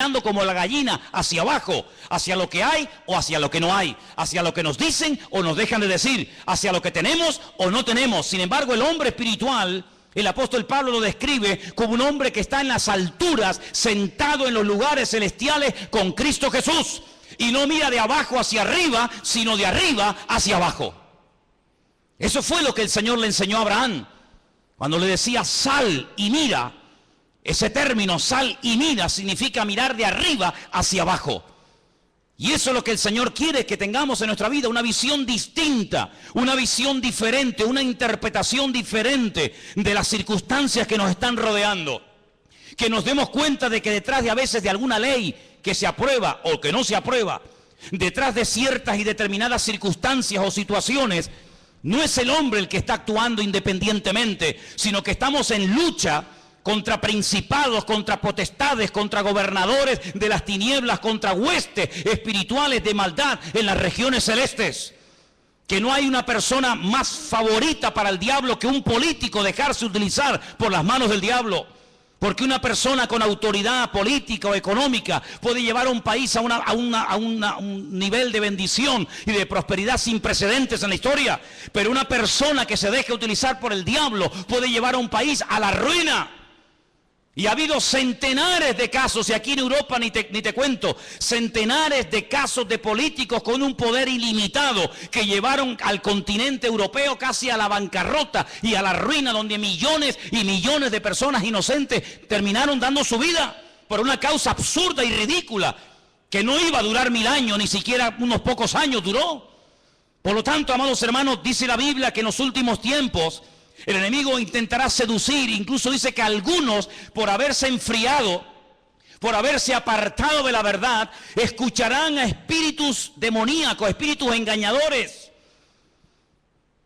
mirando como la gallina hacia abajo, hacia lo que hay o hacia lo que no hay, hacia lo que nos dicen o nos dejan de decir, hacia lo que tenemos o no tenemos. Sin embargo, el hombre espiritual, el apóstol Pablo lo describe como un hombre que está en las alturas, sentado en los lugares celestiales con Cristo Jesús. Y no mira de abajo hacia arriba, sino de arriba hacia abajo. Eso fue lo que el Señor le enseñó a Abraham. Cuando le decía sal y mira, ese término sal y mira significa mirar de arriba hacia abajo. Y eso es lo que el Señor quiere que tengamos en nuestra vida, una visión distinta, una visión diferente, una interpretación diferente de las circunstancias que nos están rodeando. Que nos demos cuenta de que detrás de a veces de alguna ley que se aprueba o que no se aprueba, detrás de ciertas y determinadas circunstancias o situaciones, no es el hombre el que está actuando independientemente, sino que estamos en lucha contra principados, contra potestades, contra gobernadores de las tinieblas, contra huestes espirituales de maldad en las regiones celestes. Que no hay una persona más favorita para el diablo que un político dejarse utilizar por las manos del diablo. Porque una persona con autoridad política o económica puede llevar a un país a un nivel de bendición y de prosperidad sin precedentes en la historia. Pero una persona que se deje utilizar por el diablo puede llevar a un país a la ruina. Y ha habido centenares de casos, y aquí en Europa ni te cuento, centenares de casos de políticos con un poder ilimitado que llevaron al continente europeo casi a la bancarrota y a la ruina, donde millones y millones de personas inocentes terminaron dando su vida por una causa absurda y ridícula que no iba a durar 1000 años, ni siquiera unos pocos años duró. Por lo tanto, amados hermanos, dice la Biblia que en los últimos tiempos el enemigo intentará seducir, incluso dice que algunos, por haberse enfriado, por haberse apartado de la verdad, escucharán a espíritus demoníacos, espíritus engañadores,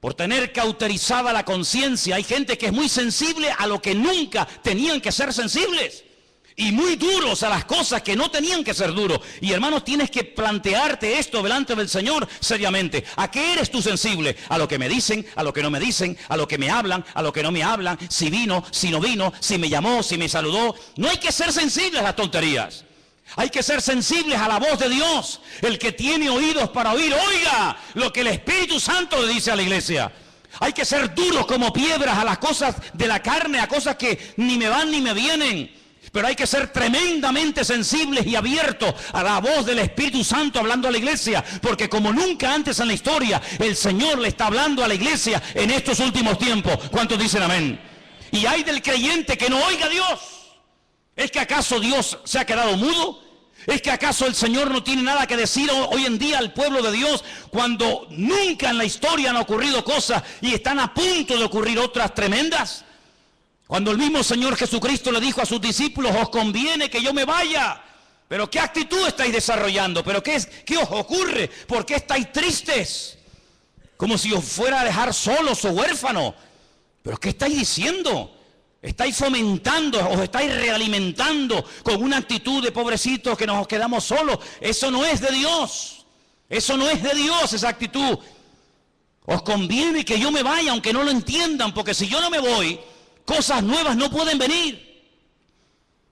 por tener cauterizada la conciencia. Hay gente que es muy sensible a lo que nunca tenían que ser sensibles, y muy duros a las cosas que no tenían que ser duros. Y hermanos, tienes que plantearte esto delante del Señor seriamente. ¿A qué eres tú sensible? A lo que me dicen, a lo que no me dicen, a lo que me hablan, a lo que no me hablan, si vino, si no vino, si me llamó, si me saludó. No hay que ser sensibles a las tonterías. Hay que ser sensibles a la voz de Dios. El que tiene oídos para oír, oiga lo que el Espíritu Santo le dice a la iglesia. Hay que ser duros como piedras a las cosas de la carne, a cosas que ni me van ni me vienen. Pero hay que ser tremendamente sensibles y abiertos a la voz del Espíritu Santo hablando a la iglesia. Porque como nunca antes en la historia, el Señor le está hablando a la iglesia en estos últimos tiempos. ¿Cuántos dicen amén? Y hay del creyente que no oiga a Dios. ¿Es que acaso Dios se ha quedado mudo? ¿Es que acaso el Señor no tiene nada que decir hoy en día al pueblo de Dios, cuando nunca en la historia han ocurrido cosas y están a punto de ocurrir otras tremendas? Cuando el mismo Señor Jesucristo le dijo a sus discípulos, os conviene que yo me vaya. Pero ¿qué actitud estáis desarrollando? ¿Pero qué os ocurre? ¿Por qué estáis tristes? Como si os fuera a dejar solos o huérfanos. ¿Pero qué estáis diciendo? Estáis fomentando, os estáis realimentando con una actitud de pobrecitos que nos quedamos solos. Eso no es de Dios. Eso no es de Dios, esa actitud. Os conviene que yo me vaya, aunque no lo entiendan, porque si yo no me voy, cosas nuevas no pueden venir.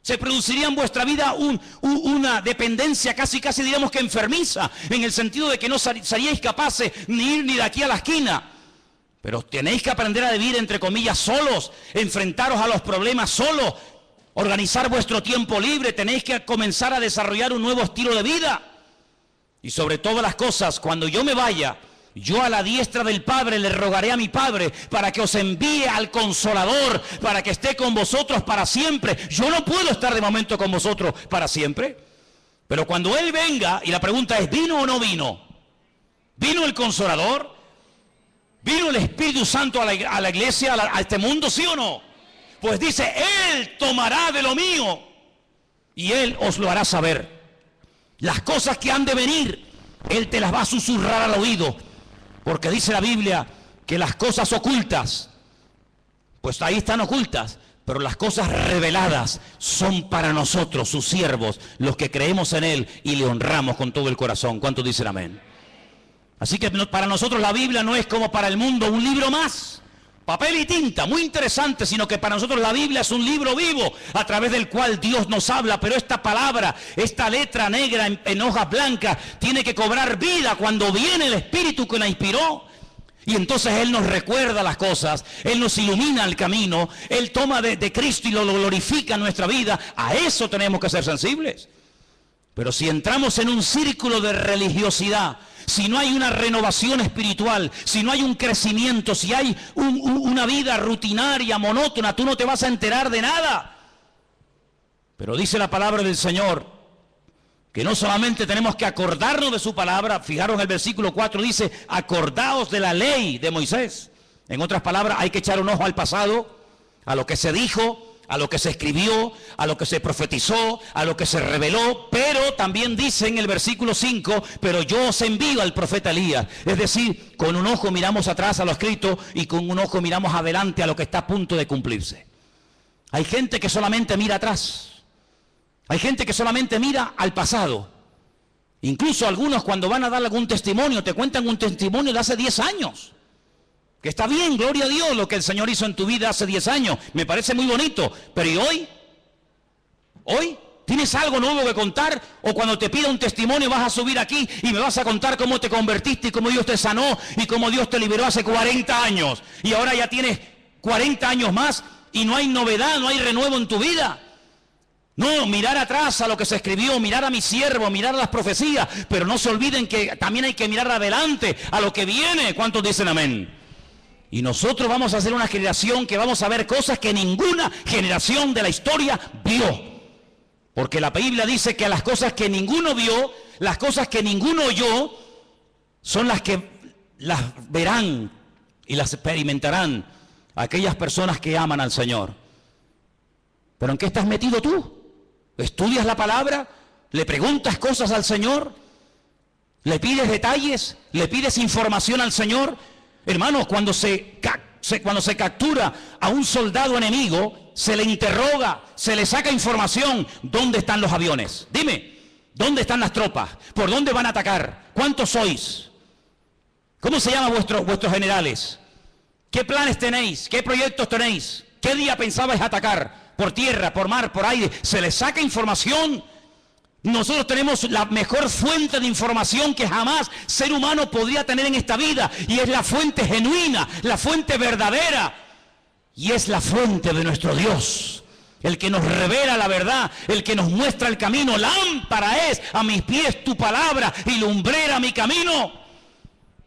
Se produciría en vuestra vida una dependencia casi diríamos que enfermiza, en el sentido de que no seríais capaces ni ir ni de aquí a la esquina. Pero tenéis que aprender a vivir, entre comillas, solos, enfrentaros a los problemas solos, organizar vuestro tiempo libre, tenéis que comenzar a desarrollar un nuevo estilo de vida. Y sobre todas las cosas, cuando yo me vaya, yo a la diestra del Padre le rogaré a mi Padre para que os envíe al Consolador, para que esté con vosotros para siempre. Yo no puedo estar de momento con vosotros para siempre, pero cuando Él venga, y la pregunta es, ¿vino o no vino? ¿Vino el Consolador? ¿Vino el Espíritu Santo a la iglesia, a este mundo, sí o no? Pues dice, Él tomará de lo mío y Él os lo hará saber. Las cosas que han de venir, Él te las va a susurrar al oído. Porque dice la Biblia que las cosas ocultas, pues ahí están ocultas, pero las cosas reveladas son para nosotros, sus siervos, los que creemos en Él y le honramos con todo el corazón. ¿Cuántos dicen amén? Así que para nosotros la Biblia no es como para el mundo un libro más, Papel y tinta, muy interesante, sino que para nosotros la Biblia es un libro vivo a través del cual Dios nos habla, pero esta palabra, esta letra negra en hojas blancas, tiene que cobrar vida cuando viene el Espíritu que la inspiró. Y entonces Él nos recuerda las cosas, Él nos ilumina el camino, Él toma de Cristo y lo glorifica en nuestra vida. A eso tenemos que ser sensibles. Pero si entramos en un círculo de religiosidad, si no hay una renovación espiritual, si no hay un crecimiento, si hay una vida rutinaria, monótona, tú no te vas a enterar de nada. Pero dice la palabra del Señor que no solamente tenemos que acordarnos de su palabra. Fijaros en el versículo 4, dice, acordaos de la ley de Moisés. En otras palabras, hay que echar un ojo al pasado, a lo que se dijo, a lo que se escribió, a lo que se profetizó, a lo que se reveló, pero también dice en el versículo 5, pero yo os envío al profeta Elías. Es decir, con un ojo miramos atrás a lo escrito y con un ojo miramos adelante a lo que está a punto de cumplirse. Hay gente que solamente mira atrás, hay gente que solamente mira al pasado. Incluso algunos cuando van a dar algún testimonio, te cuentan un testimonio de hace 10 años. Que está bien, gloria a Dios, lo que el Señor hizo en tu vida hace 10 años. Me parece muy bonito. Pero ¿y hoy? ¿Hoy? ¿Tienes algo nuevo que contar? O cuando te pida un testimonio vas a subir aquí y me vas a contar cómo te convertiste y cómo Dios te sanó y cómo Dios te liberó hace 40 años. Y ahora ya tienes 40 años más y no hay novedad, no hay renuevo en tu vida. No, mirar atrás a lo que se escribió, mirar a mi siervo, mirar a las profecías. Pero no se olviden que también hay que mirar adelante a lo que viene. ¿Cuántos dicen amén? Y nosotros vamos a ser una generación que vamos a ver cosas que ninguna generación de la historia vio. Porque la Biblia dice que las cosas que ninguno vio, las cosas que ninguno oyó, son las que las verán y las experimentarán aquellas personas que aman al Señor. ¿Pero en qué estás metido tú? ¿Estudias la palabra? ¿Le preguntas cosas al Señor? ¿Le pides detalles? ¿Le pides información al Señor? Hermanos, cuando se captura a un soldado enemigo, se le interroga, se le saca información. ¿Dónde están los aviones? Dime, ¿dónde están las tropas? ¿Por dónde van a atacar? ¿Cuántos sois? ¿Cómo se llaman vuestros generales? ¿Qué planes tenéis? ¿Qué proyectos tenéis? ¿Qué día pensabais atacar? ¿Por tierra, por mar, por aire? Se le saca información. Nosotros tenemos la mejor fuente de información que jamás ser humano podría tener en esta vida, y es la fuente genuina, la fuente verdadera, y es la fuente de nuestro Dios, el que nos revela la verdad, el que nos muestra el camino. Lámpara es a mis pies tu palabra y lumbrera mi camino.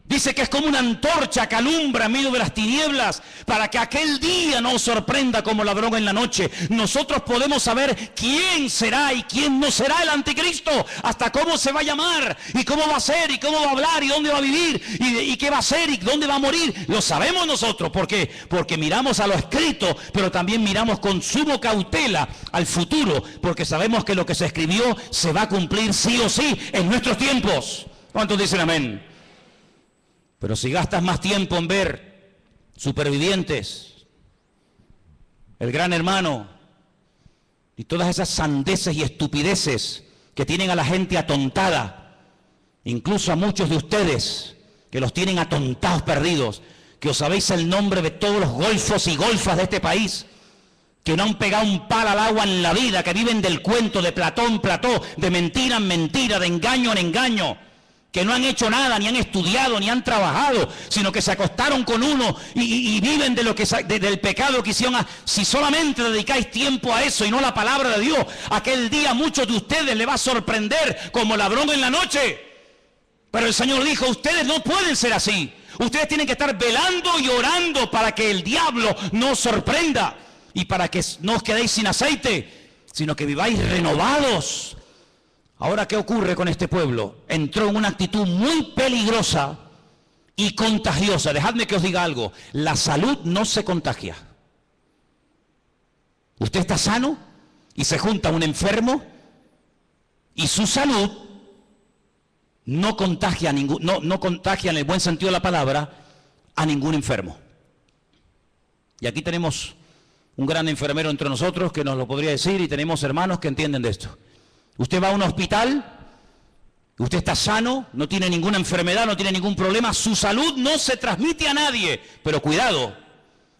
Dice que es como una antorcha que alumbra en medio de las tinieblas, para que aquel día no os sorprenda como ladrón en la noche. Nosotros podemos saber quién será y quién no será el anticristo, hasta cómo se va a llamar, y cómo va a ser, y cómo va a hablar, y dónde va a vivir, y qué va a hacer, y dónde va a morir. Lo sabemos nosotros, porque miramos a lo escrito, pero también miramos con suma cautela al futuro, porque sabemos que lo que se escribió se va a cumplir sí o sí en nuestros tiempos. ¿Cuántos dicen amén? Pero si gastas más tiempo en ver Supervivientes, El Gran Hermano y todas esas sandeces y estupideces que tienen a la gente atontada, incluso a muchos de ustedes que los tienen atontados, perdidos, que os sabéis el nombre de todos los golfos y golfas de este país, que no han pegado un palo al agua en la vida, que viven del cuento, de plató en plató, de mentira en mentira, de engaño en engaño, que no han hecho nada, ni han estudiado, ni han trabajado, sino que se acostaron con uno y viven de lo que del pecado que hicieron. Si solamente dedicáis tiempo a eso y no a la palabra de Dios, aquel día a muchos de ustedes les va a sorprender como ladrón en la noche. Pero el Señor dijo, ustedes no pueden ser así. Ustedes tienen que estar velando y orando para que el diablo no os sorprenda y para que no os quedéis sin aceite, sino que viváis renovados. Ahora, ¿qué ocurre con este pueblo? Entró en una actitud muy peligrosa y contagiosa. Dejadme que os diga algo. La salud no se contagia. Usted está sano y se junta un enfermo y su salud no contagia, no contagia en el buen sentido de la palabra a ningún enfermo. Y aquí tenemos un gran enfermero entre nosotros que nos lo podría decir, y tenemos hermanos que entienden de esto. Usted va a un hospital, usted está sano, no tiene ninguna enfermedad, no tiene ningún problema, su salud no se transmite a nadie. Pero cuidado,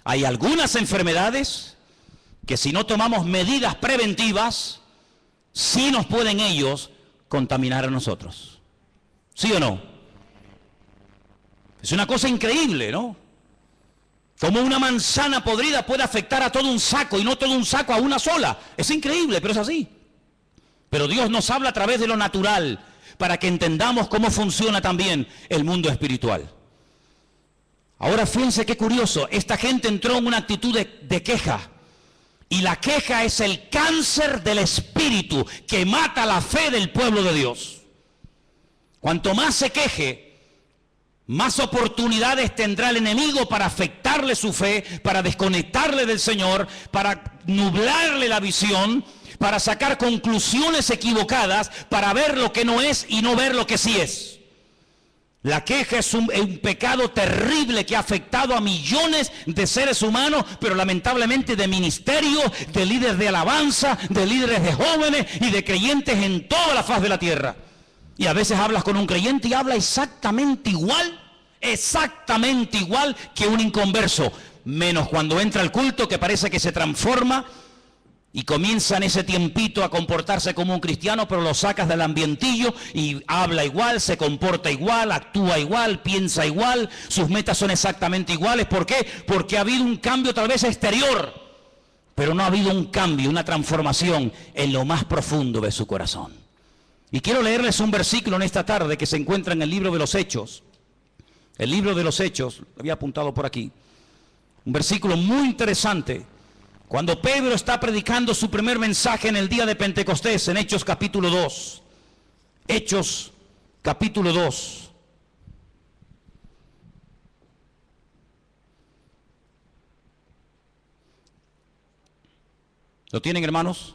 Hay algunas enfermedades que si no tomamos medidas preventivas, sí nos pueden ellos contaminar a nosotros. ¿Sí o no? Es una cosa increíble, ¿no? Como una manzana podrida puede afectar a todo un saco y no todo un saco a una sola. Es increíble, pero es así. Pero Dios nos habla a través de lo natural para que entendamos cómo funciona también el mundo espiritual. Ahora fíjense qué curioso, esta gente entró en una actitud de queja. Y la queja es el cáncer del espíritu que mata la fe del pueblo de Dios. Cuanto más se queje, más oportunidades tendrá el enemigo para afectarle su fe, para desconectarle del Señor, para nublarle la visión, para sacar conclusiones equivocadas, para ver lo que no es y no ver lo que sí es. La queja es un pecado terrible que ha afectado a millones de seres humanos, pero lamentablemente de ministerios, de líderes de alabanza, de líderes de jóvenes y de creyentes en toda la faz de la tierra. Y a veces hablas con un creyente y habla exactamente igual que un inconverso, menos cuando entra al culto que parece que se transforma y comienza en ese tiempito a comportarse como un cristiano, pero lo sacas del ambientillo y habla igual, se comporta igual, actúa igual, piensa igual, sus metas son exactamente iguales. ¿Por qué? Porque ha habido un cambio tal vez exterior, pero no ha habido un cambio, una transformación en lo más profundo de su corazón. Y quiero leerles un versículo en esta tarde que se encuentra en el libro de los Hechos. El libro de los Hechos, lo había apuntado por aquí. Un versículo muy interesante. Cuando Pedro está predicando su primer mensaje en el día de Pentecostés, en Hechos capítulo 2. Hechos capítulo 2. ¿Lo tienen, hermanos?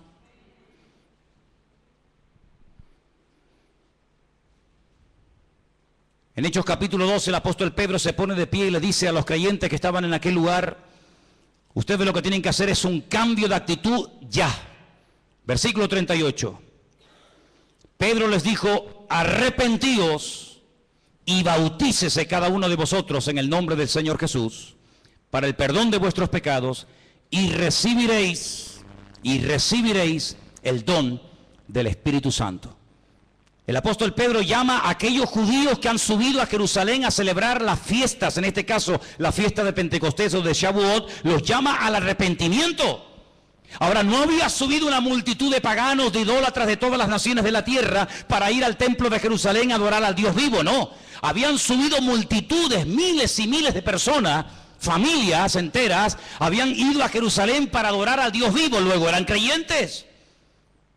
En Hechos capítulo 2 el apóstol Pedro se pone de pie y le dice a los creyentes que estaban en aquel lugar: ustedes lo que tienen que hacer es un cambio de actitud ya. Versículo 38. Pedro les dijo: arrepentíos y bautícese cada uno de vosotros en el nombre del Señor Jesús para el perdón de vuestros pecados y recibiréis el don del Espíritu Santo. El apóstol Pedro llama a aquellos judíos que han subido a Jerusalén a celebrar las fiestas, en este caso la fiesta de Pentecostés o de Shavuot, los llama al arrepentimiento. Ahora, no había subido una multitud de paganos, de idólatras de todas las naciones de la tierra para ir al templo de Jerusalén a adorar al Dios vivo, no. Habían subido multitudes, miles y miles de personas, familias enteras, habían ido a Jerusalén para adorar al Dios vivo, luego eran creyentes.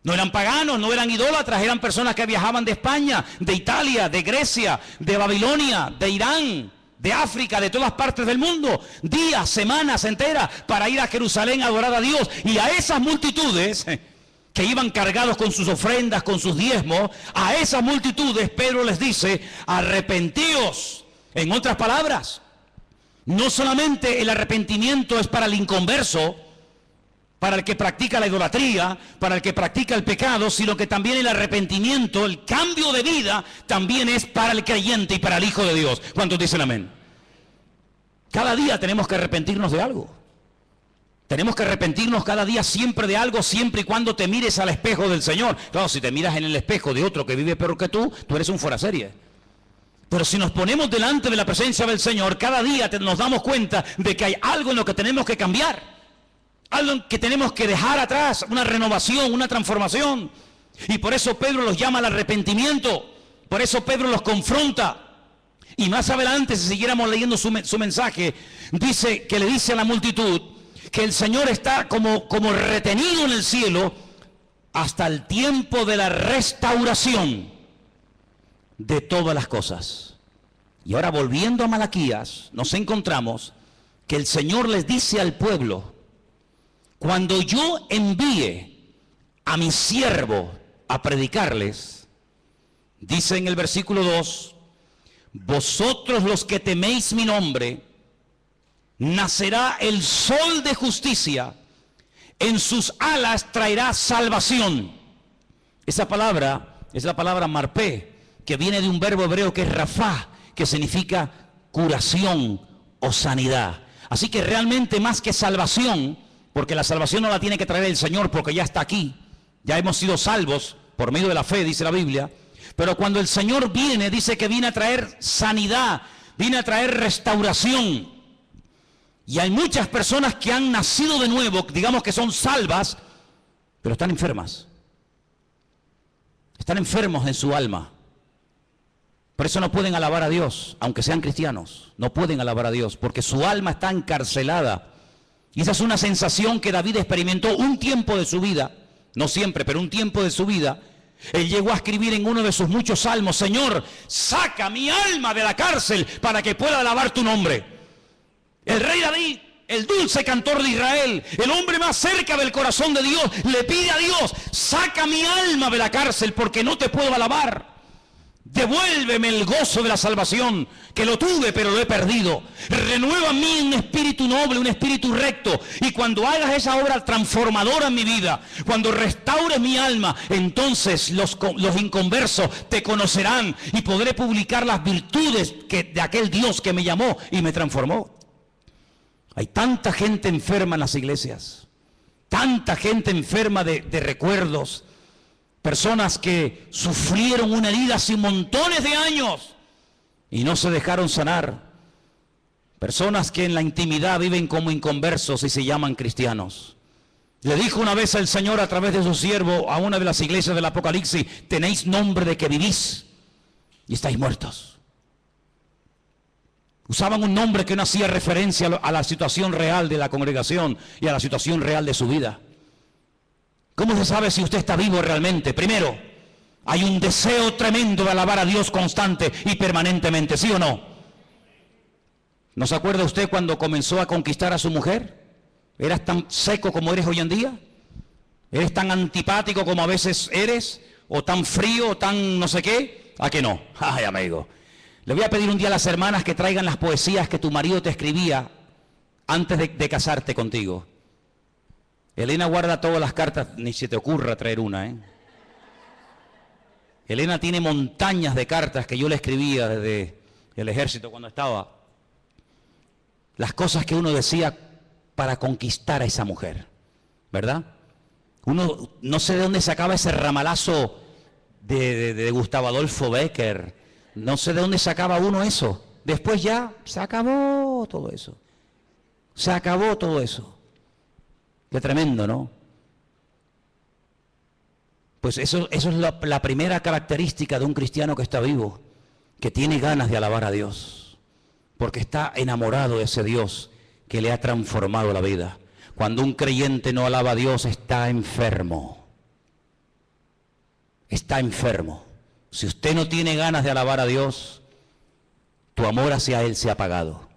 No eran paganos, no eran idólatras, eran personas que viajaban de España, de Italia, de Grecia, de Babilonia, de Irán, de África, de todas partes del mundo, días, semanas enteras para ir a Jerusalén a adorar a Dios. Y a esas multitudes que iban cargados con sus ofrendas, con sus diezmos, a esas multitudes Pedro les dice: arrepentíos. En otras palabras, no solamente el arrepentimiento es para el inconverso, para el que practica la idolatría, para el que practica el pecado, sino que también el arrepentimiento, el cambio de vida, también es para el creyente y para el Hijo de Dios. ¿Cuántos dicen amén? Cada día tenemos que arrepentirnos de algo. Tenemos que arrepentirnos cada día siempre de algo, siempre y cuando te mires al espejo del Señor. Claro, si te miras en el espejo de otro que vive peor que tú eres un fuera serie. Pero si nos ponemos delante de la presencia del Señor, cada día nos damos cuenta de que hay algo en lo que tenemos que cambiar. Algo que tenemos que dejar atrás, una renovación, una transformación. Y por eso Pedro los llama al arrepentimiento. Por eso Pedro los confronta. Y más adelante, si siguiéramos leyendo su mensaje, dice que le dice a la multitud que el Señor está como retenido en el cielo hasta el tiempo de la restauración de todas las cosas. Y ahora, volviendo a Malaquías, nos encontramos que el Señor les dice al pueblo: cuando yo envíe a mi siervo a predicarles, dice en el versículo 2, vosotros los que teméis mi nombre, nacerá el sol de justicia, en sus alas traerá salvación. Esa palabra es la palabra marpé, que viene de un verbo hebreo que es rafá, que significa curación o sanidad. Así que realmente más que salvación, porque la salvación no la tiene que traer el Señor porque ya está aquí, ya hemos sido salvos por medio de la fe, dice la Biblia, pero cuando el Señor viene, dice que viene a traer sanidad, viene a traer restauración. Y hay muchas personas que han nacido de nuevo, digamos que son salvas, pero están enfermas. Están enfermos en su alma. Por eso no pueden alabar a Dios, aunque sean cristianos. No pueden alabar a Dios, porque su alma está encarcelada. Y esa es una sensación que David experimentó un tiempo de su vida, no siempre, pero un tiempo de su vida. Él llegó a escribir en uno de sus muchos salmos: Señor, saca mi alma de la cárcel para que pueda alabar tu nombre. El rey David, el dulce cantor de Israel, el hombre más cerca del corazón de Dios, le pide a Dios: saca mi alma de la cárcel porque no te puedo alabar. Devuélveme el gozo de la salvación, que lo tuve pero lo he perdido. Renueva en mí un espíritu noble, un espíritu recto. Y cuando hagas esa obra transformadora en mi vida, cuando restaures mi alma, entonces los inconversos te conocerán y podré publicar las virtudes de aquel Dios que me llamó y me transformó. Hay tanta gente enferma en las iglesias, tanta gente enferma de recuerdos. Personas que sufrieron una herida hace montones de años y no se dejaron sanar. Personas que en la intimidad viven como inconversos y se llaman cristianos. Le dijo una vez el Señor a través de su siervo a una de las iglesias del Apocalipsis: tenéis nombre de que vivís y estáis muertos. Usaban un nombre que no hacía referencia a la situación real de la congregación y a la situación real de su vida. ¿Cómo se sabe si usted está vivo realmente? Primero, hay un deseo tremendo de alabar a Dios constante y permanentemente, ¿sí o no? ¿No se acuerda usted cuando comenzó a conquistar a su mujer? ¿Eras tan seco como eres hoy en día? ¿Eres tan antipático como a veces eres? ¿O tan frío, o tan no sé qué? ¿A que no? Ay, amigo. Le voy a pedir un día a las hermanas que traigan las poesías que tu marido te escribía antes de casarte contigo. Elena guarda todas las cartas, ni se te ocurra traer una, ¿eh? Elena tiene montañas de cartas que yo le escribía desde el ejército cuando estaba. Las cosas que uno decía para conquistar a esa mujer, ¿verdad? Uno no sé de dónde sacaba ese ramalazo de Gustavo Adolfo Bécquer. No sé de dónde sacaba uno eso. Después ya se acabó todo eso. Se acabó todo eso. Qué tremendo, ¿no? Pues eso es la primera característica de un cristiano que está vivo, que tiene ganas de alabar a Dios, porque está enamorado de ese Dios que le ha transformado la vida. Cuando un creyente no alaba a Dios, está enfermo. Está enfermo. Si usted no tiene ganas de alabar a Dios, tu amor hacia Él se ha apagado.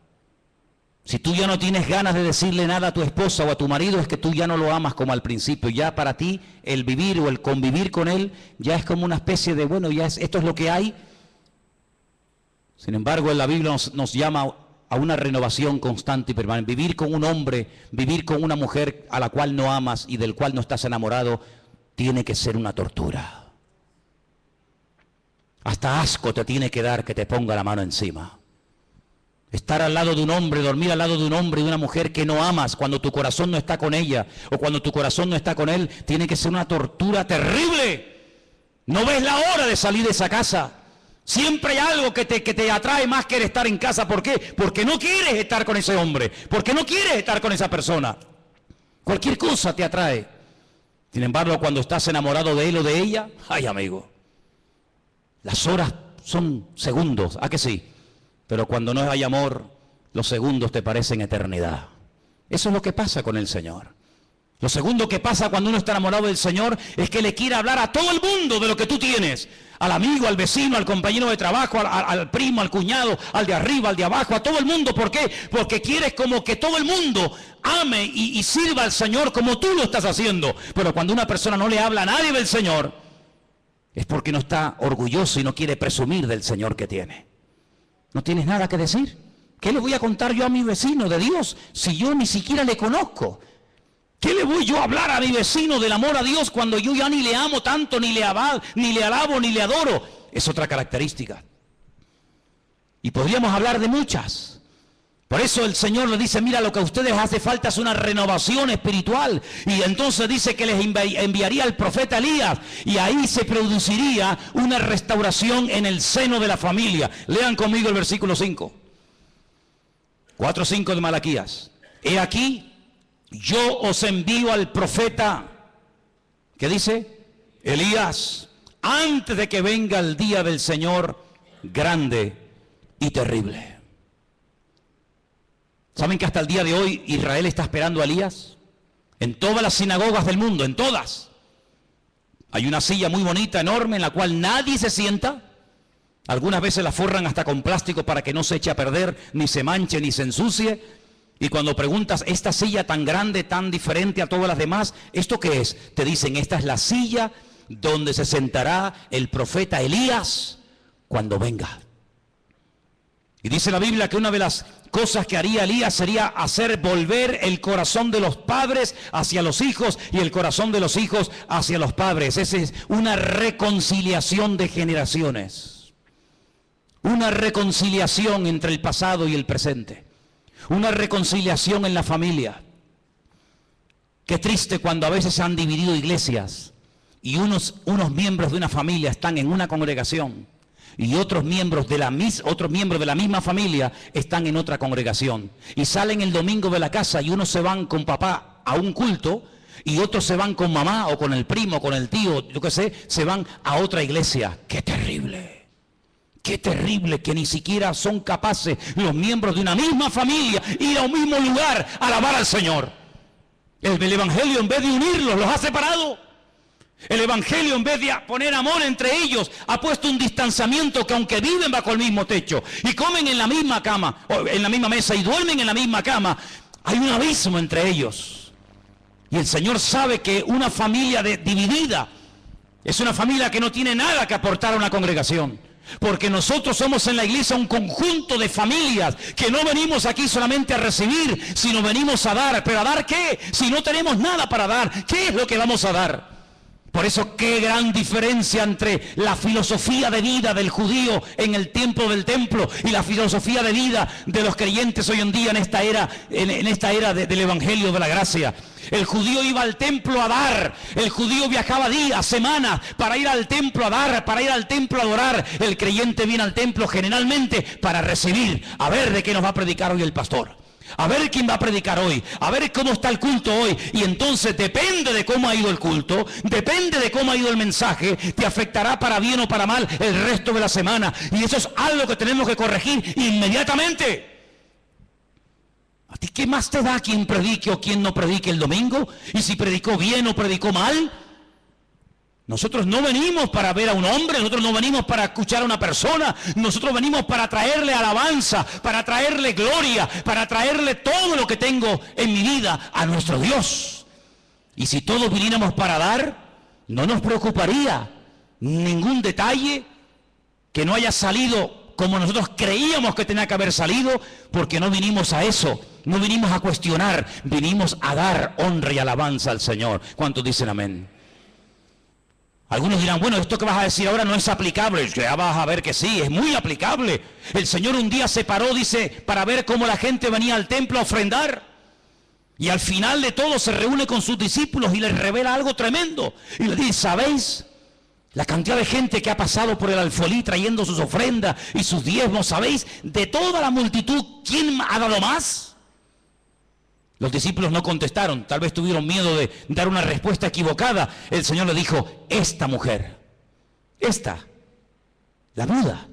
Si tú ya no tienes ganas de decirle nada a tu esposa o a tu marido, es que tú ya no lo amas como al principio. Ya para ti el vivir o el convivir con él ya es como una especie de, bueno, esto es lo que hay. Sin embargo, en la Biblia nos llama a una renovación constante y permanente. Vivir con un hombre, vivir con una mujer a la cual no amas y del cual no estás enamorado, tiene que ser una tortura. Hasta asco te tiene que dar que te ponga la mano encima. Estar al lado de un hombre, dormir al lado de un hombre y de una mujer que no amas cuando tu corazón no está con ella o cuando tu corazón no está con él, tiene que ser una tortura terrible. No ves la hora de salir de esa casa. Siempre hay algo que te atrae más que el estar en casa. ¿Por qué? Porque no quieres estar con ese hombre, porque no quieres estar con esa persona. Cualquier cosa te atrae. Sin embargo, cuando estás enamorado de él o de ella, ay amigo, las horas son segundos, ¿a que sí? Pero cuando no hay amor, los segundos te parecen eternidad. Eso es lo que pasa con el Señor. Lo segundo que pasa cuando uno está enamorado del Señor es que le quiere hablar a todo el mundo de lo que tú tienes. Al amigo, al vecino, al compañero de trabajo, al primo, al cuñado, al de arriba, al de abajo, a todo el mundo. ¿Por qué? Porque quieres como que todo el mundo ame y sirva al Señor como tú lo estás haciendo. Pero cuando una persona no le habla a nadie del Señor, es porque no está orgulloso y no quiere presumir del Señor que tiene. ¿No tienes nada que decir? ¿Qué le voy a contar yo a mi vecino de Dios si yo ni siquiera le conozco? ¿Qué le voy yo a hablar a mi vecino del amor a Dios cuando yo ya ni le amo tanto, ni le alabo, ni le adoro? Es otra característica. Y podríamos hablar de muchas. Por eso el Señor le dice, mira, lo que a ustedes les hace falta es una renovación espiritual. Y entonces dice que les enviaría al profeta Elías. Y ahí se produciría una restauración en el seno de la familia. Lean conmigo el versículo 5. 4:5 de Malaquías. He aquí, yo os envío al profeta, ¿qué dice? Elías, antes de que venga el día del Señor grande y terrible. ¿Saben que hasta el día de hoy Israel está esperando a Elías? En todas las sinagogas del mundo, en todas. Hay una silla muy bonita, enorme, en la cual nadie se sienta. Algunas veces la forran hasta con plástico para que no se eche a perder, ni se manche, ni se ensucie. Y cuando preguntas, esta silla tan grande, tan diferente a todas las demás, ¿esto qué es? Te dicen, esta es la silla donde se sentará el profeta Elías cuando venga. Y dice la Biblia que una de las cosas que haría Elías sería hacer volver el corazón de los padres hacia los hijos y el corazón de los hijos hacia los padres. Esa es una reconciliación de generaciones. Una reconciliación entre el pasado y el presente. Una reconciliación en la familia. Qué triste cuando a veces se han dividido iglesias y unos miembros de una familia están en una congregación y otros miembros de la misma familia están en otra congregación. Y salen el domingo de la casa y unos se van con papá a un culto y otros se van con mamá o con el primo, con el tío, yo qué sé, se van a otra iglesia. ¡Qué terrible! ¡Qué terrible que ni siquiera son capaces los miembros de una misma familia ir a un mismo lugar a alabar al Señor! El Evangelio, en vez de unirlos, los ha separado. El Evangelio, en vez de poner amor entre ellos, ha puesto un distanciamiento que aunque viven bajo el mismo techo y comen en la misma cama, o en la misma mesa y duermen en la misma cama, hay un abismo entre ellos. Y el Señor sabe que una familia dividida es una familia que no tiene nada que aportar a una congregación. Porque nosotros somos en la iglesia un conjunto de familias que no venimos aquí solamente a recibir, sino venimos a dar. ¿Pero a dar qué? Si no tenemos nada para dar, ¿qué es lo que vamos a dar? Por eso, qué gran diferencia entre la filosofía de vida del judío en el tiempo del templo y la filosofía de vida de los creyentes hoy en día en esta era del Evangelio de la Gracia. El judío iba al templo a dar, el judío viajaba días, semanas para ir al templo a dar, para ir al templo a adorar. El creyente viene al templo generalmente para recibir, a ver de qué nos va a predicar hoy el pastor. A ver quién va a predicar hoy, a ver cómo está el culto hoy. Y entonces depende de cómo ha ido el culto, depende de cómo ha ido el mensaje, te afectará para bien o para mal el resto de la semana. Y eso es algo que tenemos que corregir inmediatamente. ¿A ti qué más te da quién predique o quién no predique el domingo? Y si predicó bien o predicó mal. Nosotros no venimos para ver a un hombre, nosotros no venimos para escuchar a una persona, nosotros venimos para traerle alabanza, para traerle gloria, para traerle todo lo que tengo en mi vida a nuestro Dios. Y si todos viniéramos para dar, no nos preocuparía ningún detalle que no haya salido como nosotros creíamos que tenía que haber salido, porque no vinimos a eso, no vinimos a cuestionar, vinimos a dar honra y alabanza al Señor. ¿Cuántos dicen amén? Algunos dirán, bueno, esto que vas a decir ahora no es aplicable. Ya vas a ver que sí, es muy aplicable. El Señor un día se paró, dice, para ver cómo la gente venía al templo a ofrendar. Y al final de todo se reúne con sus discípulos y les revela algo tremendo. Y les dice, ¿sabéis? La cantidad de gente que ha pasado por el alfolí trayendo sus ofrendas y sus diezmos, ¿sabéis? De toda la multitud, ¿quién ha dado más? Los discípulos no contestaron, tal vez tuvieron miedo de dar una respuesta equivocada. El Señor le dijo, esta mujer, la viuda,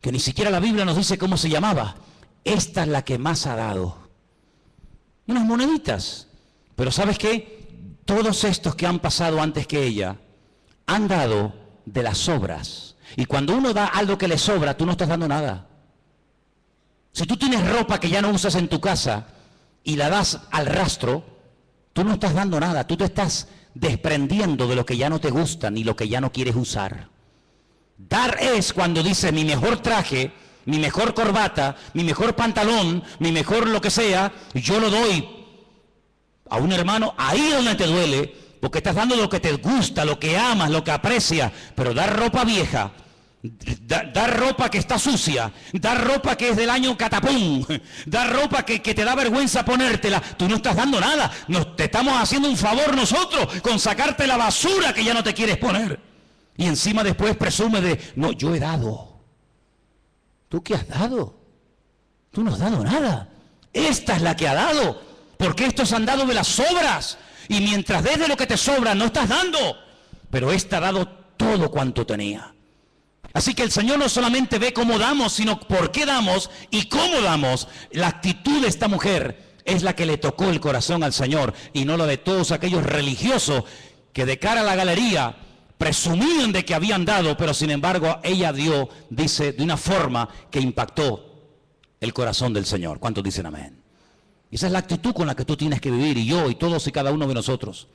que ni siquiera la Biblia nos dice cómo se llamaba, esta es la que más ha dado. Unas moneditas. Pero ¿sabes qué? Todos estos que han pasado antes que ella han dado de las sobras. Y cuando uno da algo que le sobra, tú no estás dando nada. Si tú tienes ropa que ya no usas en tu casa y la das al rastro, tú no estás dando nada, tú te estás desprendiendo de lo que ya no te gusta ni lo que ya no quieres usar. Dar es cuando dice mi mejor traje, mi mejor corbata, mi mejor pantalón, mi mejor lo que sea, yo lo doy a un hermano ahí donde te duele, porque estás dando lo que te gusta, lo que amas, lo que aprecias. Pero dar ropa vieja, Dar ropa que está sucia, dar ropa que es del año catapum, dar ropa que te da vergüenza ponértela. Tú no estás dando nada, te estamos haciendo un favor nosotros con sacarte la basura que ya no te quieres poner. Y encima después presume de, no, yo he dado. ¿Tú qué has dado? Tú no has dado nada. Esta es la que ha dado, porque estos han dado de las sobras. Y mientras des de lo que te sobra, no estás dando. Pero esta ha dado todo cuanto tenía. Así que el Señor no solamente ve cómo damos, sino por qué damos y cómo damos. La actitud de esta mujer es la que le tocó el corazón al Señor y no la de todos aquellos religiosos que de cara a la galería presumían de que habían dado, pero sin embargo ella dio, dice, de una forma que impactó el corazón del Señor. ¿Cuántos dicen amén? Esa es la actitud con la que tú tienes que vivir, y yo y todos y cada uno de nosotros,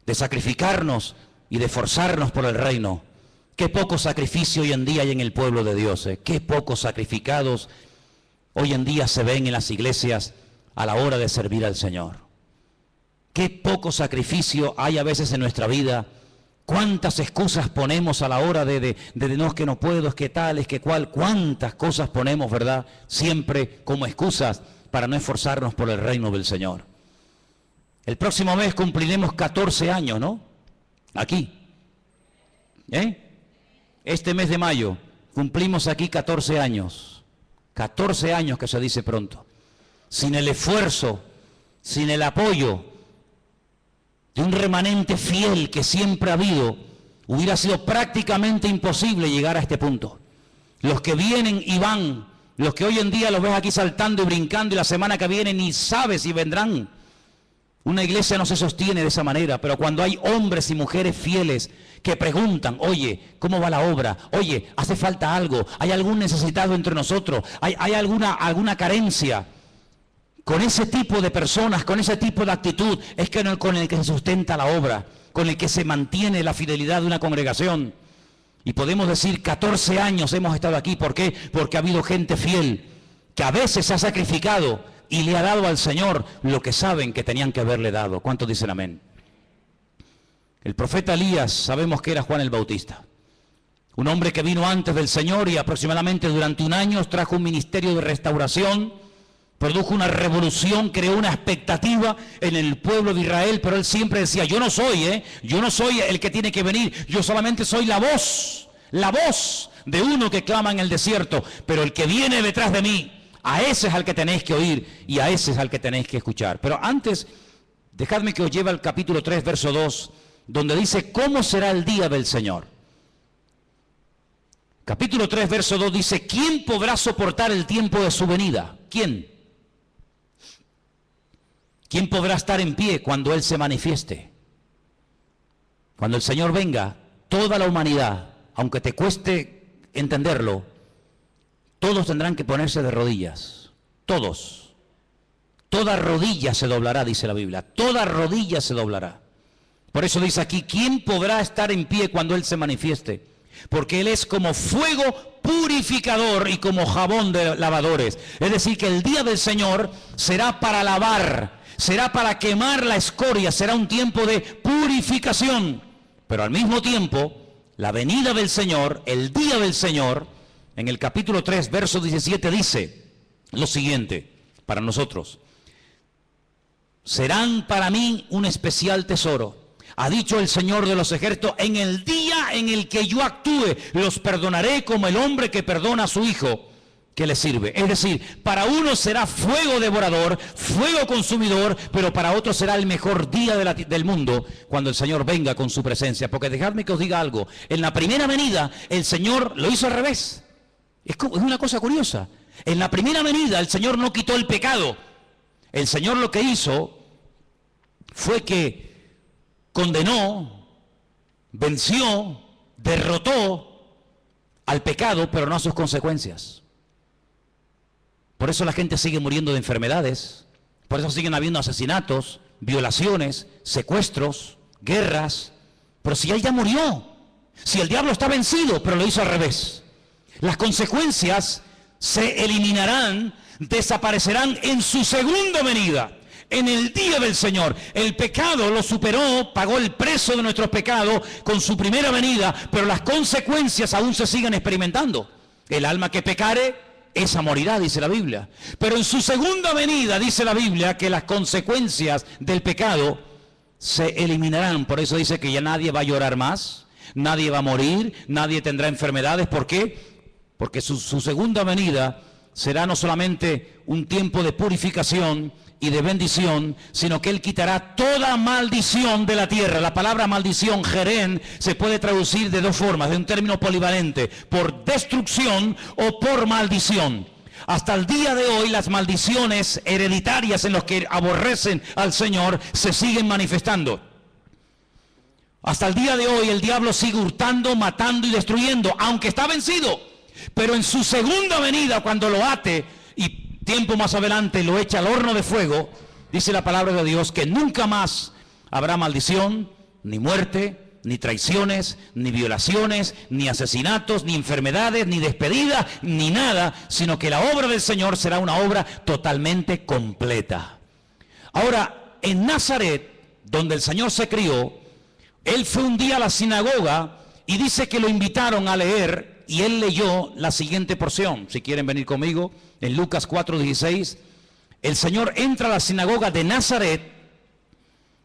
de sacrificarnos y de esforzarnos por el reino. Qué poco sacrificio hoy en día hay en el pueblo de Dios, qué pocos sacrificados hoy en día se ven en las iglesias a la hora de servir al Señor. Qué poco sacrificio hay a veces en nuestra vida. Cuántas excusas ponemos a la hora de no, es que no puedo, es que tal, es que cual. Cuántas cosas ponemos, ¿verdad? Siempre como excusas para no esforzarnos por el reino del Señor. El próximo mes cumpliremos 14 años, ¿no? Aquí. Este mes de mayo cumplimos aquí 14 años. 14 años que se dice pronto. Sin el esfuerzo, sin el apoyo de un remanente fiel que siempre ha habido, hubiera sido prácticamente imposible llegar a este punto. Los que vienen y van, los que hoy en día los ves aquí saltando y brincando y la semana que viene ni sabes si vendrán. Una iglesia no se sostiene de esa manera, pero cuando hay hombres y mujeres fieles que preguntan, oye, ¿cómo va la obra? Oye, ¿hace falta algo? ¿Hay algún necesitado entre nosotros? ¿Hay alguna carencia? Con ese tipo de personas, con ese tipo de actitud, es que con el que se sustenta la obra, con el que se mantiene la fidelidad de una congregación. Y podemos decir, 14 años hemos estado aquí. ¿Por qué? Porque ha habido gente fiel, que a veces se ha sacrificado y le ha dado al Señor lo que saben que tenían que haberle dado. ¿Cuántos dicen amén? El profeta Elías, sabemos que era Juan el Bautista. Un hombre que vino antes del Señor y aproximadamente durante un año trajo un ministerio de restauración, produjo una revolución, creó una expectativa en el pueblo de Israel, pero él siempre decía, yo no soy el que tiene que venir, yo solamente soy la voz de uno que clama en el desierto, pero el que viene detrás de mí, a ese es al que tenéis que oír y a ese es al que tenéis que escuchar. Pero antes, dejadme que os lleve al capítulo 3, verso 2, donde dice, ¿cómo será el día del Señor? Capítulo 3, verso 2 dice, ¿quién podrá soportar el tiempo de su venida? ¿Quién? ¿Quién podrá estar en pie cuando Él se manifieste? Cuando el Señor venga, toda la humanidad, aunque te cueste entenderlo, todos tendrán que ponerse de rodillas. Todos. Toda rodilla se doblará, dice la Biblia. Toda rodilla se doblará. Por eso dice aquí, ¿quién podrá estar en pie cuando Él se manifieste? Porque Él es como fuego purificador y como jabón de lavadores. Es decir, que el día del Señor será para lavar, será para quemar la escoria, será un tiempo de purificación. Pero al mismo tiempo, la venida del Señor, el día del Señor, en el capítulo 3, verso 17 dice lo siguiente para nosotros. Serán para mí un especial tesoro. Ha dicho el Señor de los ejércitos, en el día en el que yo actúe, los perdonaré como el hombre que perdona a su hijo que le sirve. Es decir, para uno será fuego devorador, fuego consumidor, pero para otros será el mejor día del mundo cuando el Señor venga con su presencia. Porque dejadme que os diga algo, en la primera venida el Señor lo hizo al revés. Es una cosa curiosa. En la primera venida el Señor no quitó el pecado. El Señor lo que hizo fue que condenó, venció, derrotó al pecado, pero no a sus consecuencias. Por eso la gente sigue muriendo de enfermedades, por eso siguen habiendo asesinatos, violaciones, secuestros, guerras. Pero si Él ya murió, si el diablo está vencido, pero lo hizo al revés. Las consecuencias se eliminarán, desaparecerán en su segunda venida. En el día del Señor. El pecado lo superó, pagó el precio de nuestros pecados con su primera venida, pero las consecuencias aún se siguen experimentando. El alma que pecare, esa morirá, dice la Biblia. Pero en su segunda venida, dice la Biblia, que las consecuencias del pecado se eliminarán. Por eso dice que ya nadie va a llorar más, nadie va a morir, nadie tendrá enfermedades. ¿Por qué? Porque su segunda venida será no solamente un tiempo de purificación y de bendición, sino que Él quitará toda maldición de la tierra. La palabra maldición, jerén, se puede traducir de dos formas, de un término polivalente, por destrucción o por maldición. Hasta el día de hoy las maldiciones hereditarias en los que aborrecen al Señor se siguen manifestando. Hasta el día de hoy el diablo sigue hurtando, matando y destruyendo, aunque está vencido. Pero en su segunda venida, cuando lo ate y tiempo más adelante lo echa al horno de fuego, dice la palabra de Dios que nunca más habrá maldición, ni muerte, ni traiciones, ni violaciones, ni asesinatos, ni enfermedades, ni despedidas, ni nada, sino que la obra del Señor será una obra totalmente completa. Ahora, en Nazaret, donde el Señor se crió, Él fue un día a la sinagoga y dice que lo invitaron a leer. Y él leyó la siguiente porción, si quieren venir conmigo, en Lucas 4:16. El Señor entra a la sinagoga de Nazaret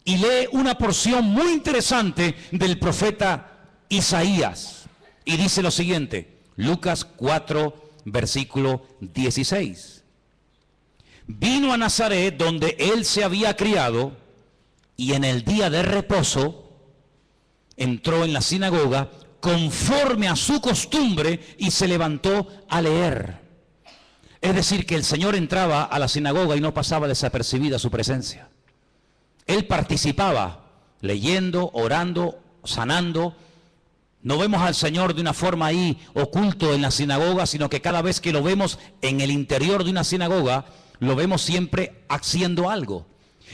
y lee una porción muy interesante del profeta Isaías. Y dice lo siguiente, Lucas 4, versículo 16. Vino a Nazaret donde él se había criado y en el día de reposo entró en la sinagoga conforme a su costumbre y se levantó a leer. Es decir, que el Señor entraba a la sinagoga y no pasaba desapercibida su presencia. Él participaba leyendo, orando, sanando. No vemos al Señor de una forma ahí oculto en la sinagoga, sino que cada vez que lo vemos en el interior de una sinagoga, lo vemos siempre haciendo algo.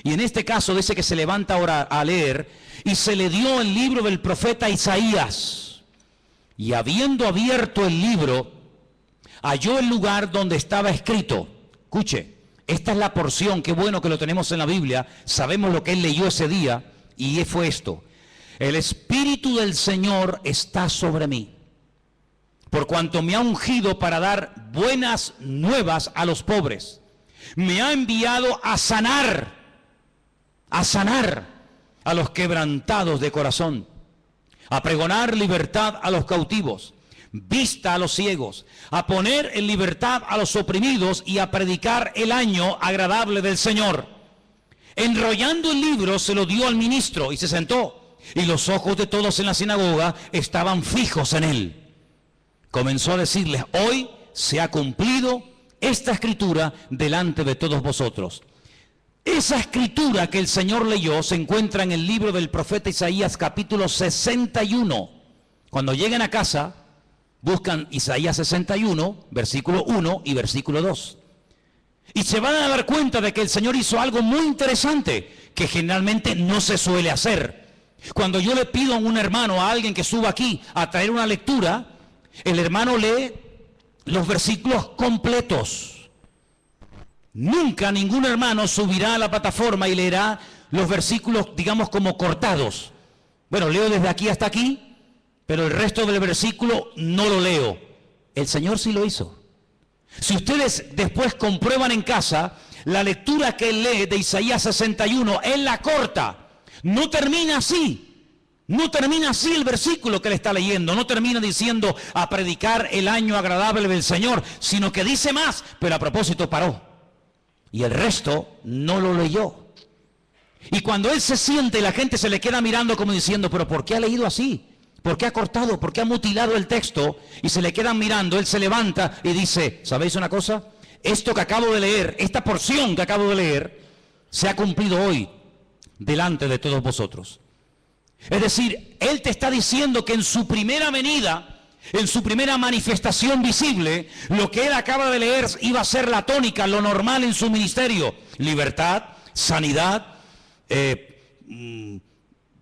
Y en este caso dice que se levanta ahora a leer y se le dio el libro del profeta Isaías. Y habiendo abierto el libro, halló el lugar donde estaba escrito. Escuche, esta es la porción, qué bueno que lo tenemos en la Biblia, sabemos lo que él leyó ese día, y fue esto: el Espíritu del Señor está sobre mí, por cuanto me ha ungido para dar buenas nuevas a los pobres. Me ha enviado a sanar a los quebrantados de corazón, a pregonar libertad a los cautivos, vista a los ciegos, a poner en libertad a los oprimidos y a predicar el año agradable del Señor. Enrollando el libro se lo dio al ministro y se sentó, y los ojos de todos en la sinagoga estaban fijos en él. Comenzó a decirles: hoy se ha cumplido esta escritura delante de todos vosotros. Esa escritura que el Señor leyó se encuentra en el libro del profeta Isaías capítulo 61. Cuando lleguen a casa, buscan Isaías 61, versículo 1 y versículo 2. Y se van a dar cuenta de que el Señor hizo algo muy interesante, que generalmente no se suele hacer. Cuando yo le pido a un hermano, a alguien que suba aquí, a traer una lectura, el hermano lee los versículos completos. Nunca ningún hermano subirá a la plataforma y leerá los versículos, digamos, como cortados. Bueno, leo desde aquí hasta aquí, pero el resto del versículo no lo leo. El Señor sí lo hizo. Si ustedes después comprueban en casa, la lectura que él lee de Isaías 61, él la corta. No termina así. No termina así el versículo que él está leyendo. No termina diciendo a predicar el año agradable del Señor, sino que dice más, pero a propósito paró. Y el resto no lo leyó. Y cuando él se siente, la gente se le queda mirando como diciendo: pero ¿por qué ha leído así? ¿Por qué ha cortado? ¿Por qué ha mutilado el texto? Y se le quedan mirando. Él se levanta y dice: ¿sabéis una cosa? Esto que acabo de leer, esta porción que acabo de leer, se ha cumplido hoy delante de todos vosotros. Es decir, él te está diciendo que en su primera venida, en su primera manifestación visible, lo que él acaba de leer iba a ser la tónica, lo normal en su ministerio: libertad, sanidad,